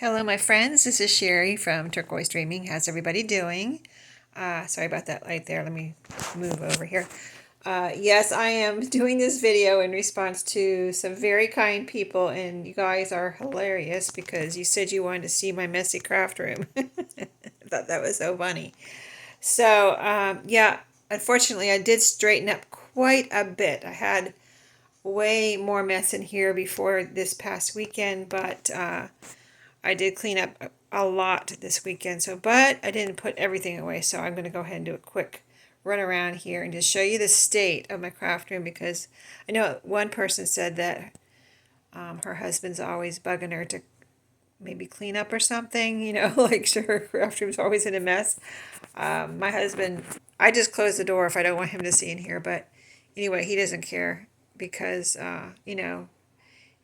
Hello, my friends. This is Sheree from Turquoise Dreaming. How's everybody doing? Sorry about that light there. Let me move over here. Yes, I am doing this video in response to some very kind people, and you guys are hilarious because you said you wanted to see my messy craft room. I thought that was so funny. So, yeah, unfortunately, I did straighten up quite a bit. I had way more mess in here before this past weekend, but I did clean up a lot this weekend, but I didn't put everything away, so I'm going to go ahead and do a quick run around here and just show you the state of my craft room, because I know one person said that her husband's always bugging her to maybe clean up or something, like her craft room's always in a mess. My husband, I just close the door if I don't want him to see in here, but anyway, he doesn't care because,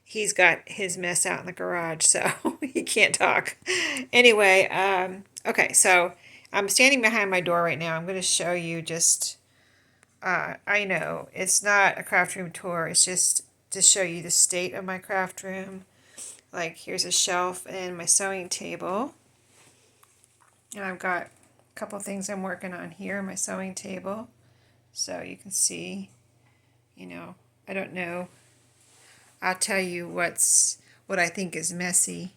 he's got his mess out in the garage, so he can't talk. Anyway, okay, so I'm standing behind my door right now. I'm going to show you just, I know it's not a craft room tour, it's just to show you the state of my craft room. Like, here's a shelf and my sewing table. And I've got a couple things I'm working on here, my sewing table. So you can see, I don't know. I'll tell you what I think is messy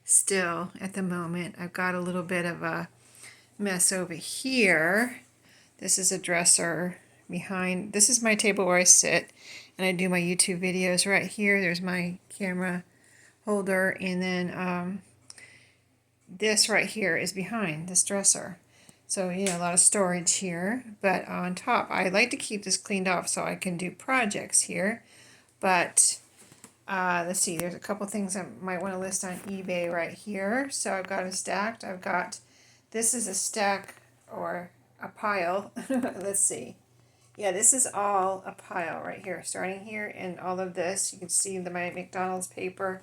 still at the moment. I've got a little bit of a mess over here. This is a dresser behind. This is my table where I sit and I do my YouTube videos. Right here, there's my camera holder, and then this right here is behind this dresser. So, a lot of storage here. But on top, I like to keep this cleaned off so I can do projects here. But let's see, there's a couple things I might want to list on eBay right here. So I've got them stacked. This is a stack or a pile. Let's see. Yeah, this is all a pile right here. Starting here and all of this, you can see my McDonald's paper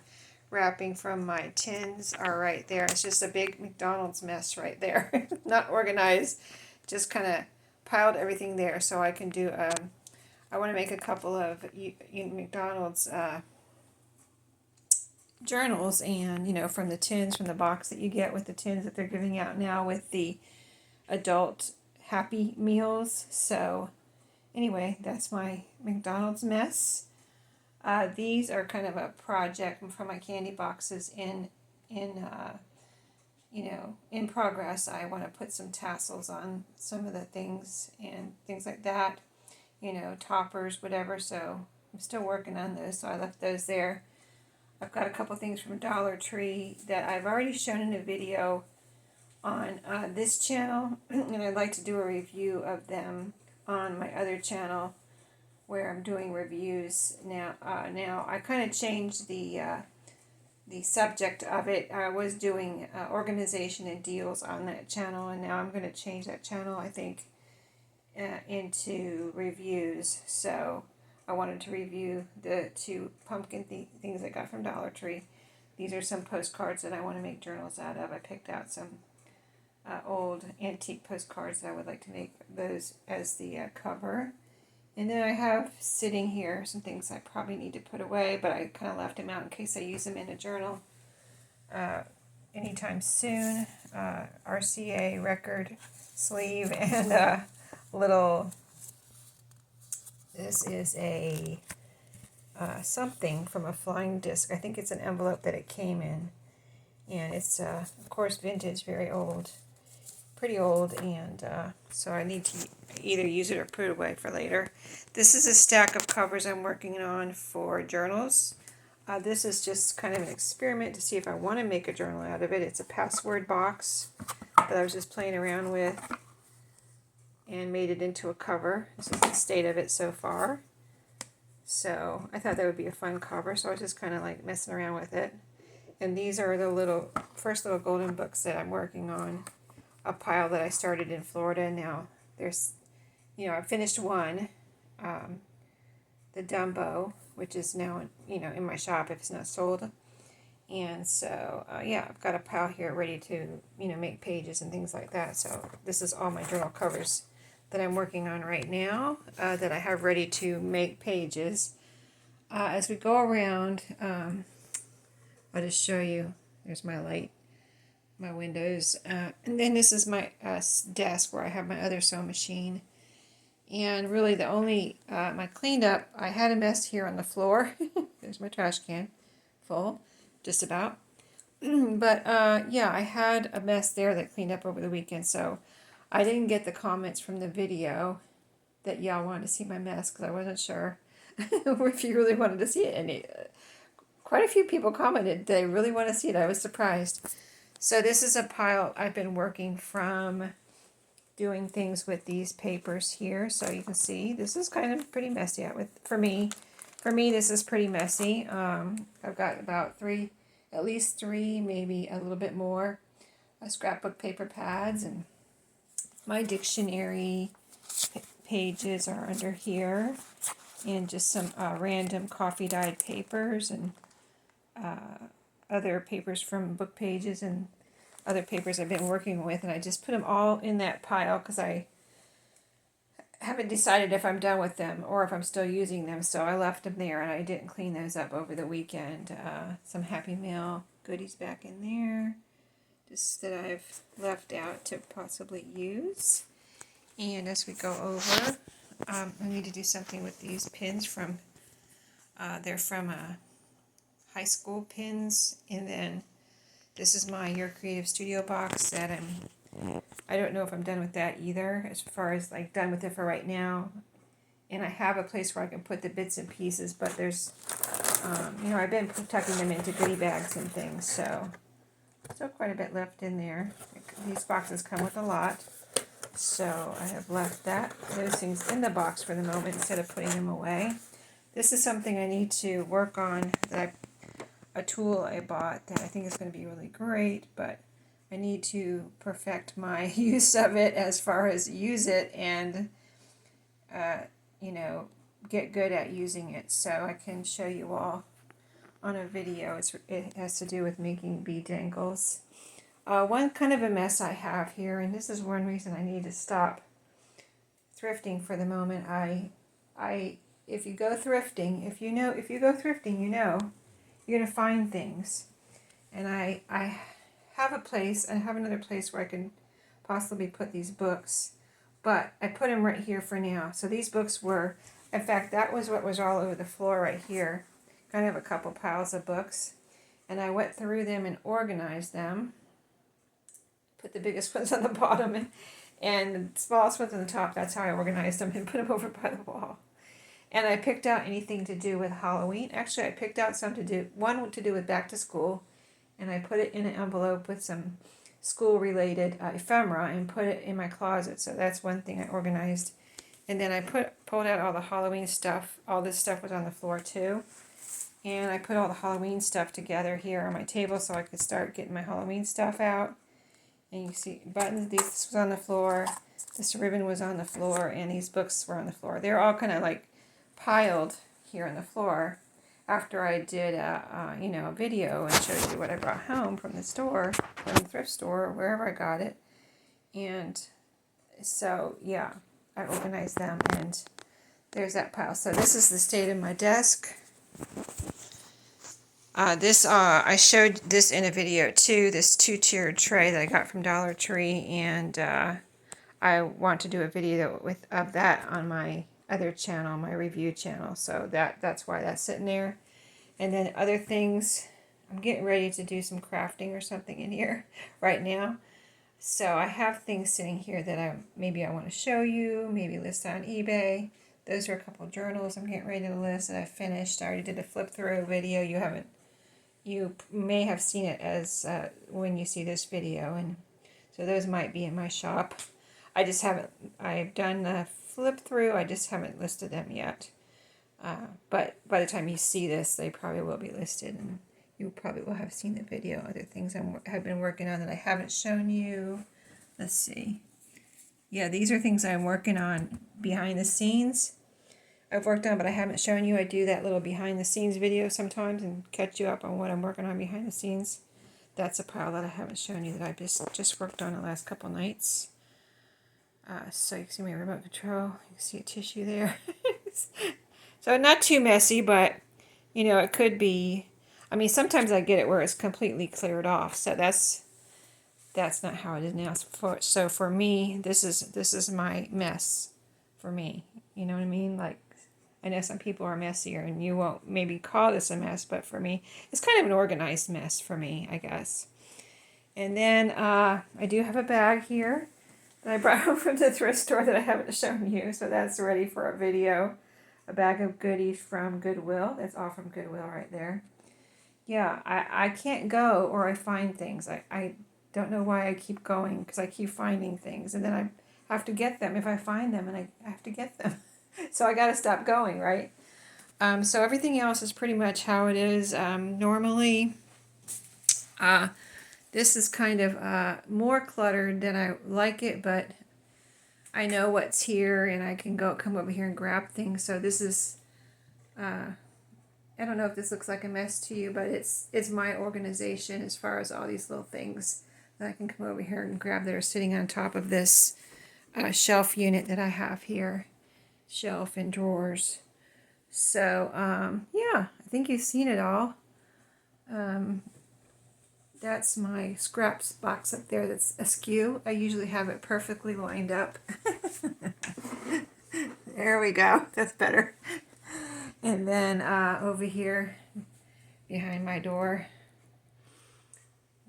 wrapping from my tins are right there. It's just a big McDonald's mess right there. Not organized, just kind of piled everything there so I can do, I want to make a couple of McDonald's journals, and from the tins, from the box that you get with the tins that they're giving out now with the adult Happy Meals. So anyway, that's my McDonald's mess. These are kind of a project from my candy boxes in progress. I want to put some tassels on some of the things and things like that, toppers, whatever. So I'm still working on those, so I left those there. I've got a couple things from Dollar Tree that I've already shown in a video on this channel, and I'd like to do a review of them on my other channel where I'm doing reviews now. Now I kind of changed the subject of it. I was doing organization and deals on that channel, and now I'm going to change that channel, I think, into reviews. So I wanted to review the two pumpkin things I got from Dollar Tree. These are some postcards that I want to make journals out of. I picked out some old antique postcards that I would like to make those as the cover. And then I have sitting here some things I probably need to put away, but I kind of left them out in case I use them in a journal anytime soon. RCA record sleeve and a little. This is a something from a flying disc. I think it's an envelope that it came in, and it's of course vintage, very old, pretty old, and so I need to either use it or put it away for later. This is a stack of covers I'm working on for journals. This is just kind of an experiment to see if I want to make a journal out of it. It's a password box that I was just playing around with and made it into a cover. This is the state of it so far. So I thought that would be a fun cover, so I was just kind of like messing around with it. And these are the first little golden books that I'm working on. A pile that I started in Florida. Now there's, I finished one, the Dumbo, which is now in my shop if it's not sold. And so yeah, I've got a pile here ready to make pages and things like that. So this is all my journal covers that I'm working on right now, that I have ready to make pages. As we go around, I'll just show you There's my light, my windows. And then this is my desk where I have my other sewing machine. And really the only, my cleaned up, I had a mess here on the floor. There's my trash can full, just about. But yeah, I had a mess there that cleaned up over the weekend, so I didn't get the comments from the video that y'all wanted to see my mess because I wasn't sure if you really wanted to see it. And quite a few people commented they really want to see it. I was surprised. So this is a pile I've been working from, doing things with these papers here. So you can see this is kind of pretty messy for me. For me, this is pretty messy. I've got about at least three, maybe a little bit more, scrapbook paper pads, and my dictionary pages are under here, and just some random coffee dyed papers and other papers from book pages and other papers I've been working with, and I just put them all in that pile because I haven't decided if I'm done with them or if I'm still using them, so I left them there and I didn't clean those up over the weekend. Some Happy Meal goodies back in there, just that I've left out to possibly use. And as we go over, I need to do something with these pins from, they're from high school pins, and then this is my Your Creative Studio box that I don't know if I'm done with that either, as far as like done with it for right now. And I have a place where I can put the bits and pieces, but there's, I've been tucking them into goodie bags and things, so still quite a bit left in there. These boxes come with a lot, so I have left those things in the box for the moment instead of putting them away. This is something I need to work on, a tool I bought that I think is going to be really great, but I need to perfect my use of it as far as use it and, get good at using it so I can show you all on a video. It has to do with making bead dangles. One kind of a mess I have here, and this is one reason I need to stop thrifting for the moment. If you go thrifting, you're going to find things. And I have I have another place where I can possibly put these books, but I put them right here for now. So these books were, in fact, that was what was all over the floor right here. Kind of a couple piles of books. And I went through them and organized them. Put the biggest ones on the bottom and the smallest ones on the top. That's how I organized them and put them over by the wall. And I picked out anything to do with Halloween. Actually, I picked out one to do with back to school, and I put it in an envelope with some school-related ephemera and put it in my closet. So that's one thing I organized. And then I pulled out all the Halloween stuff. All this stuff was on the floor too. And I put all the Halloween stuff together here on my table so I could start getting my Halloween stuff out. And you see buttons, this was on the floor, this ribbon was on the floor, and these books were on the floor. They're all kind of like piled here on the floor after I did a video and showed you what I brought home from the store, from the thrift store, or wherever I got it. And so, yeah, I organized them, and there's that pile. So this is the state of my desk. I showed this in a video too, this 2-tiered tray that I got from Dollar Tree, and I want to do a video of that on my other channel, my review channel, so that's why that's sitting there. And then other things, I'm getting ready to do some crafting or something in here right now, so I have things sitting here that maybe I want to show you, maybe list on eBay. Those are a couple journals I'm getting ready to list that I finished. I already did a flip through video. You may have seen it as when you see this video, and so those might be in my shop. I've done the flip through, I just haven't listed them yet. But by the time you see this, they probably will be listed, and you probably will have seen the video. Other things have been working on that I haven't shown you. Let's see. Yeah, these are things I'm working on behind the scenes. I've worked on, but I haven't shown you. I do that little behind the scenes video sometimes and catch you up on what I'm working on behind the scenes. That's a pile that I haven't shown you that I've just worked on the last couple nights. So you can see my remote control. You can see a tissue there. So not too messy, but it could be. I mean, sometimes I get it where it's completely cleared off. So that's not how it is now. So for me, this is my mess for me. You know what I mean? Like, I know some people are messier and you won't maybe call this a mess, but for me, it's kind of an organized mess for me, I guess. And then I do have a bag here that I brought home from the thrift store that I haven't shown you, so that's ready for a video. A bag of goodies from Goodwill. That's all from Goodwill right there. Yeah, I can't go or I find things. I don't know why I keep going because I keep finding things and then I have to get them if I find them and I have to get them. So I got to stop going, right? So everything else is pretty much how it is normally. This is kind of more cluttered than I like it, but I know what's here and I can come over here and grab things. So this is, I don't know if this looks like a mess to you, but it's my organization as far as all these little things that I can come over here and grab that are sitting on top of this shelf unit that I have here. Shelf and drawers. So, yeah, I think you've seen it all. That's my scraps box up there that's askew. I usually have it perfectly lined up. There we go. That's better. And then over here behind my door,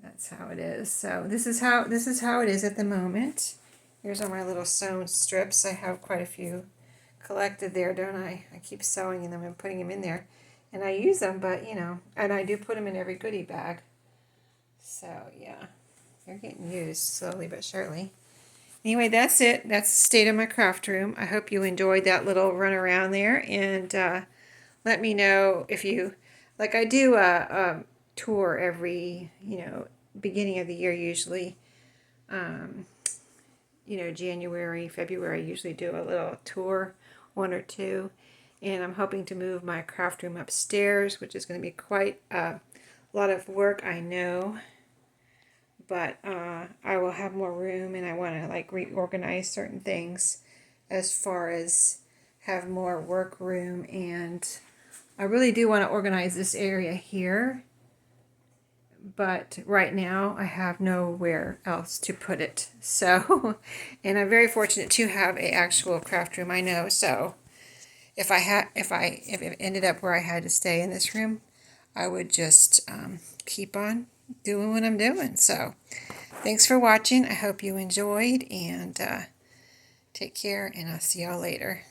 that's how it is. So this is how it is at the moment. Here's all my little sewn strips. I have quite a few collected there, don't I? I keep sewing them and putting them in there. And I use them, but, you know, and I do put them in every goodie bag. So, yeah, they're getting used slowly but surely. Anyway, that's it. That's the state of my craft room. I hope you enjoyed that little run around there. And let me know if you, like I do a tour every, beginning of the year usually. January, February, I usually do a little tour, one or two. And I'm hoping to move my craft room upstairs, which is going to be quite a lot of work, I know. But I will have more room and I want to like reorganize certain things as far as have more work room, and I really do want to organize this area here, but right now I have nowhere else to put it. So, and I'm very fortunate to have a actual craft room, I know. So if it ended up where I had to stay in this room, I would just keep on doing what I'm doing. So thanks for watching. I hope you enjoyed, and take care, and I'll see y'all later.